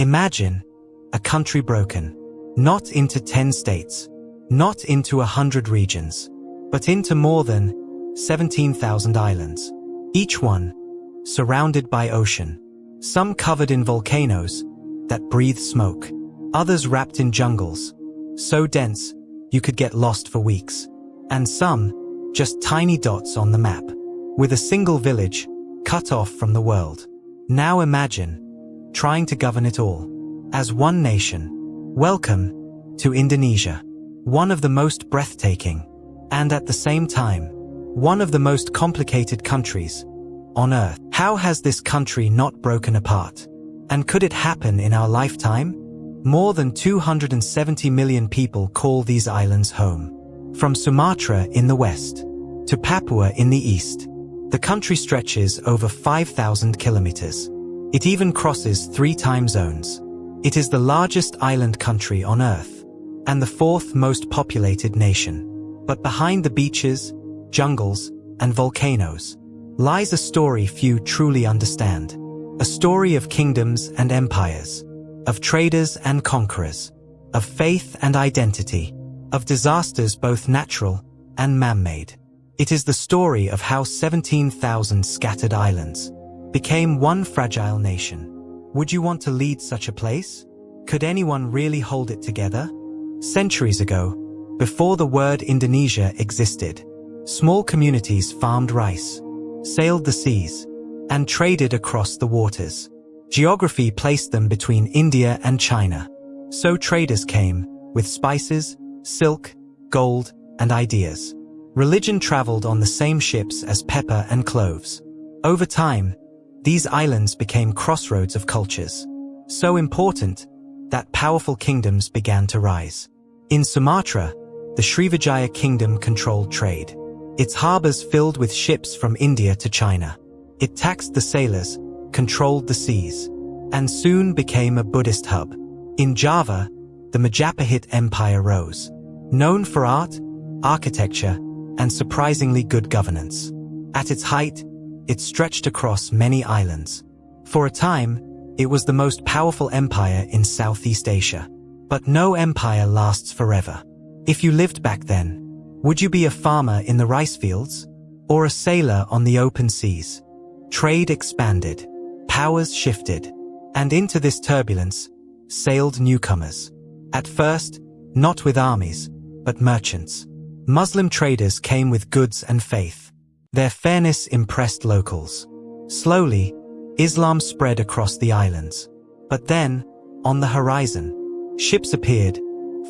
Imagine a country broken, not into 10 states, not into 100 regions, but into more than 17,000 islands, each one surrounded by ocean, some covered in volcanoes that breathe smoke, others wrapped in jungles, so dense you could get lost for weeks, and some just tiny dots on the map, with a single village cut off from the world. Now imagine trying to govern it all as one nation. Welcome to Indonesia, one of the most breathtaking, and at the same time, one of the most complicated countries on Earth. How has this country not broken apart? And could it happen in our lifetime? More than 270 million people call these islands home. From Sumatra in the west to Papua in the east, the country stretches over 5,000 kilometers. It even crosses 3 time zones. It is the largest island country on Earth, and the 4th most populated nation. But behind the beaches, jungles, and volcanoes lies a story few truly understand. A story of kingdoms and empires, of traders and conquerors, of faith and identity, of disasters both natural and man-made. It is the story of how 17,000 scattered islands became one fragile nation. Would you want to lead such a place? Could anyone really hold it together? Centuries ago, before the word Indonesia existed, small communities farmed rice, sailed the seas, and traded across the waters. Geography placed them between India and China. So traders came with spices, silk, gold, and ideas. Religion traveled on the same ships as pepper and cloves. Over time, these islands became crossroads of cultures, so important that powerful kingdoms began to rise. In Sumatra, the Srivijaya kingdom controlled trade. Its harbors filled with ships from India to China. It taxed the sailors, controlled the seas, and soon became a Buddhist hub. In Java, the Majapahit Empire rose, known for art, architecture, and surprisingly good governance. At its height, it stretched across many islands. For a time, it was the most powerful empire in Southeast Asia. But no empire lasts forever. If you lived back then, would you be a farmer in the rice fields, or a sailor on the open seas? Trade expanded, powers shifted, and into this turbulence sailed newcomers. At first, not with armies, but merchants. Muslim traders came with goods and faith. Their fairness impressed locals. Slowly, Islam spread across the islands. But then, on the horizon, ships appeared,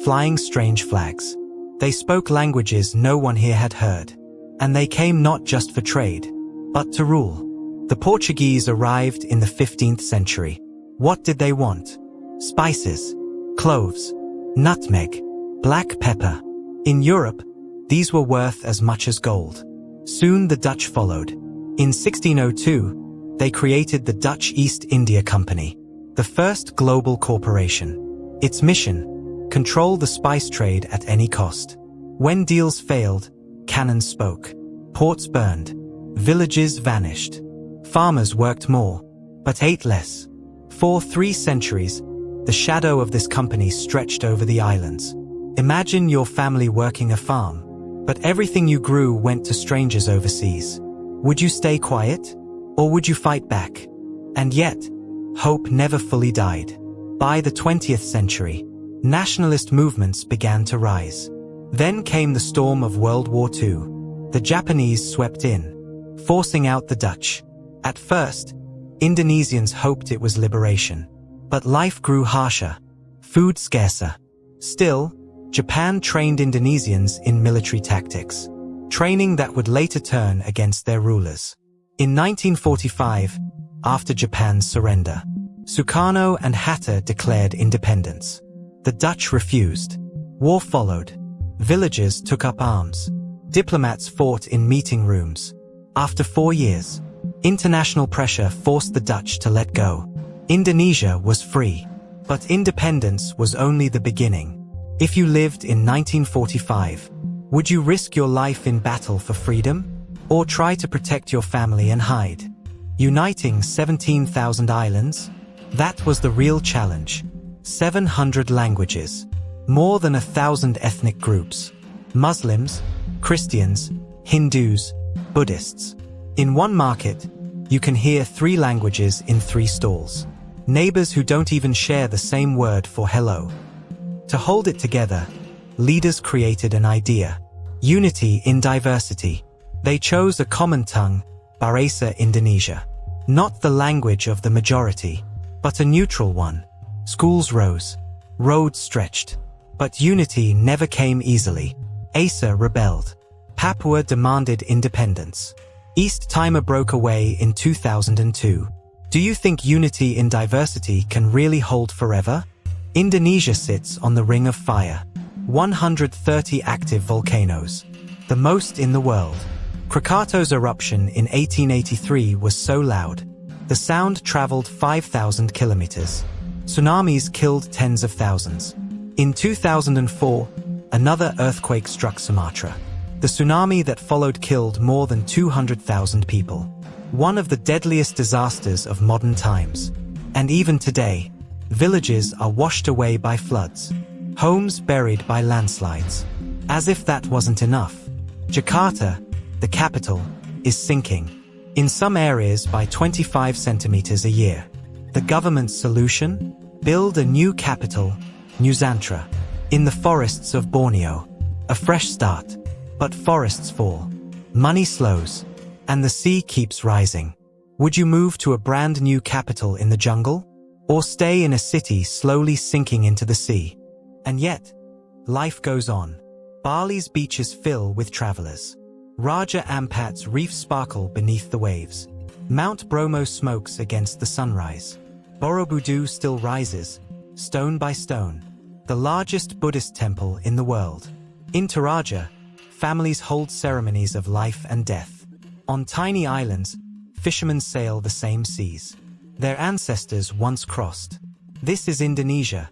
flying strange flags. They spoke languages no one here had heard. And they came not just for trade, but to rule. The Portuguese arrived in the 15th century. What did they want? Spices, cloves, nutmeg, black pepper. In Europe, these were worth as much as gold. Soon the Dutch followed. In 1602, they created the Dutch East India Company, the first global corporation. Its mission: control the spice trade at any cost. When deals failed, cannons spoke, ports burned, villages vanished. Farmers worked more, but ate less. For 3 centuries, the shadow of this company stretched over the islands. Imagine your family working a farm, but everything you grew went to strangers overseas. Would you stay quiet, or would you fight back? And yet, hope never fully died. By the 20th century, nationalist movements began to rise. Then came the storm of World War II. The Japanese swept in, forcing out the Dutch. At first, Indonesians hoped it was liberation. But life grew harsher, food scarcer. Still, Japan trained Indonesians in military tactics, training that would later turn against their rulers. In 1945, after Japan's surrender, Sukarno and Hatta declared independence. The Dutch refused. War followed. Villagers took up arms. Diplomats fought in meeting rooms. After 4 years, international pressure forced the Dutch to let go. Indonesia was free. But independence was only the beginning. If you lived in 1945, would you risk your life in battle for freedom? Or try to protect your family and hide? Uniting 17,000 islands? That was the real challenge. 700 languages. More than 1,000 ethnic groups. Muslims, Christians, Hindus, Buddhists. In one market, you can hear 3 languages in 3 stalls. Neighbors who don't even share the same word for hello. To hold it together, leaders created an idea. Unity in diversity. They chose a common tongue, Bahasa Indonesia. Not the language of the majority, but a neutral one. Schools rose. Roads stretched. But unity never came easily. Asa rebelled. Papua demanded independence. East Timor broke away in 2002. Do you think unity in diversity can really hold forever? Indonesia sits on the ring of fire. 130 active volcanoes. The most in the world. Krakatau's eruption in 1883 was so loud. The sound traveled 5,000 kilometers. Tsunamis killed tens of thousands. In 2004, another earthquake struck Sumatra. The tsunami that followed killed more than 200,000 people. One of the deadliest disasters of modern times. And even today, villages are washed away by floods. Homes buried by landslides. As if that wasn't enough, Jakarta, the capital, is sinking. In some areas by 25 centimeters a year. The government's solution? Build a new capital, Nusantara. In the forests of Borneo. A fresh start. But forests fall. Money slows. And the sea keeps rising. Would you move to a brand new capital in the jungle? Or stay in a city slowly sinking into the sea? And yet, life goes on. Bali's beaches fill with travelers. Raja Ampat's reefs sparkle beneath the waves. Mount Bromo smokes against the sunrise. Borobudur still rises, stone by stone. The largest Buddhist temple in the world. In Toraja, families hold ceremonies of life and death. On tiny islands, fishermen sail the same seas. Their ancestors once crossed. This is Indonesia.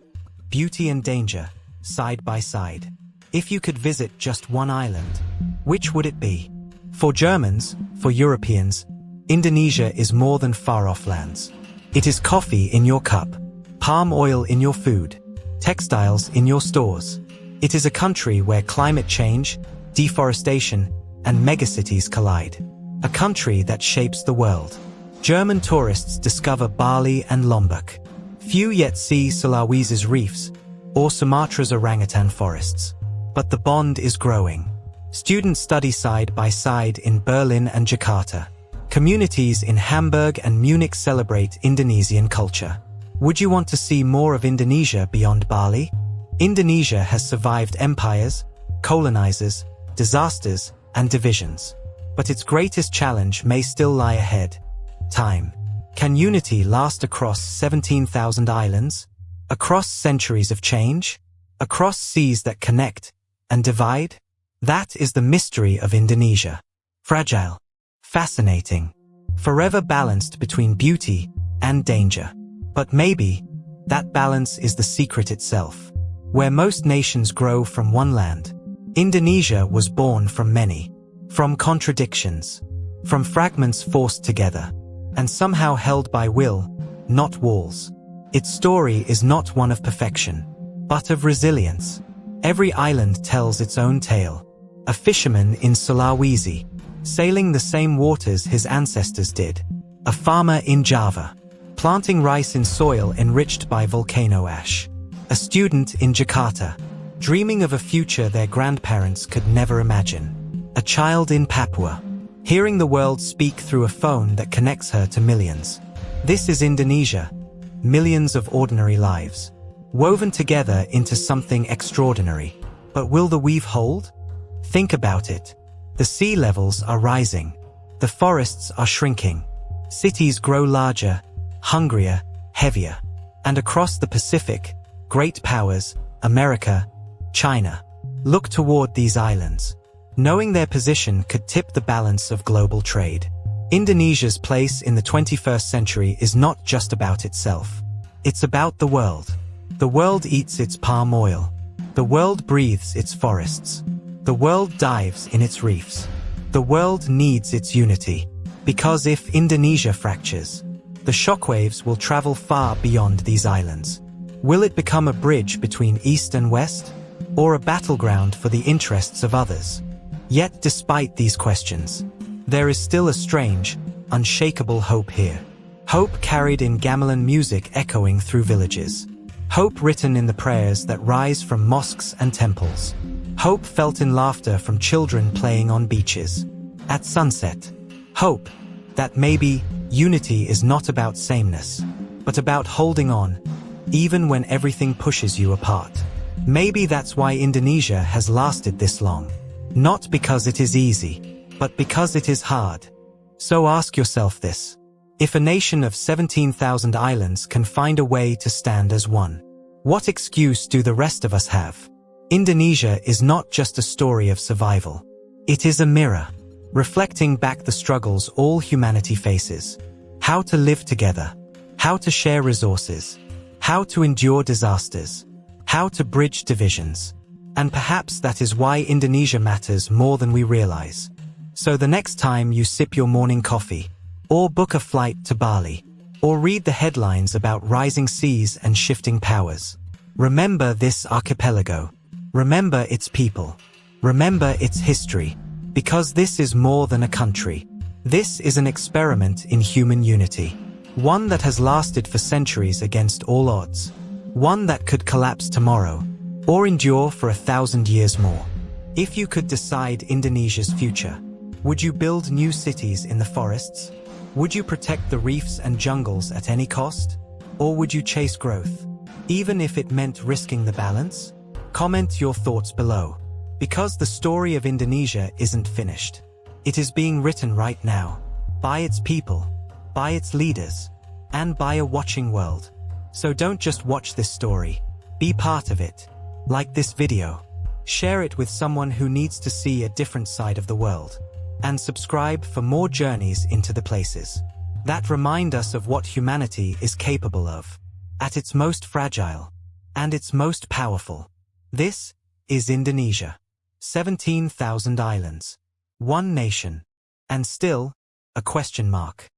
Beauty and danger, side by side. If you could visit just one island, which would it be? For Germans, for Europeans, Indonesia is more than far-off lands. It is coffee in your cup, palm oil in your food, textiles in your stores. It is a country where climate change, deforestation, and megacities collide. A country that shapes the world. German tourists discover Bali and Lombok. Few yet see Sulawesi's reefs, or Sumatra's orangutan forests. But the bond is growing. Students study side by side in Berlin and Jakarta. Communities in Hamburg and Munich celebrate Indonesian culture. Would you want to see more of Indonesia beyond Bali? Indonesia has survived empires, colonizers, disasters, and divisions. But its greatest challenge may still lie ahead. Time. Can unity last across 17,000 islands? Across centuries of change? Across seas that connect and divide? That is the mystery of Indonesia. Fragile. Fascinating. Forever balanced between beauty and danger. But maybe that balance is the secret itself. Where most nations grow from one land, Indonesia was born from many. From contradictions. From fragments forced together. And somehow held by will, not walls. Its story is not one of perfection, but of resilience. Every island tells its own tale. A fisherman in Sulawesi, sailing the same waters his ancestors did. A farmer in Java, planting rice in soil enriched by volcano ash. A student in Jakarta, dreaming of a future their grandparents could never imagine. A child in Papua, hearing the world speak through a phone that connects her to millions. This is Indonesia. Millions of ordinary lives, woven together into something extraordinary. But will the weave hold? Think about it. The sea levels are rising. The forests are shrinking. Cities grow larger, hungrier, heavier. And across the Pacific, great powers, America, China, look toward these islands. Knowing their position could tip the balance of global trade. Indonesia's place in the 21st century is not just about itself. It's about the world. The world eats its palm oil. The world breathes its forests. The world dives in its reefs. The world needs its unity. Because if Indonesia fractures, The shockwaves will travel far beyond these islands. Will it become a bridge between East and West, or a battleground for the interests of others? Yet, despite these questions, there is still a strange, unshakable hope here. Hope carried in gamelan music echoing through villages. Hope written in the prayers that rise from mosques and temples. Hope felt in laughter from children playing on beaches at sunset. Hope that maybe unity is not about sameness, but about holding on, even when everything pushes you apart. Maybe that's why Indonesia has lasted this long. Not because it is easy, but because it is hard. So ask yourself this. If a nation of 17,000 islands can find a way to stand as one, what excuse do the rest of us have? Indonesia is not just a story of survival. It is a mirror, reflecting back the struggles all humanity faces. How to live together, how to share resources, how to endure disasters, how to bridge divisions. And perhaps that is why Indonesia matters more than we realize. So the next time you sip your morning coffee, or book a flight to Bali, or read the headlines about rising seas and shifting powers, remember this archipelago. Remember its people. Remember its history. Because this is more than a country. This is an experiment in human unity. One that has lasted for centuries against all odds. One that could collapse tomorrow, or endure for 1,000 years more. If you could decide Indonesia's future, would you build new cities in the forests? Would you protect the reefs and jungles at any cost? Or would you chase growth, even if it meant risking the balance? Comment your thoughts below. Because the story of Indonesia isn't finished. It is being written right now. By its people, by its leaders, and by a watching world. So don't just watch this story. Be part of it. Like this video. Share it with someone who needs to see a different side of the world. And subscribe for more journeys into the places that remind us of what humanity is capable of, at its most fragile, and its most powerful. This is Indonesia. 17,000 islands. One nation. And still, a question mark.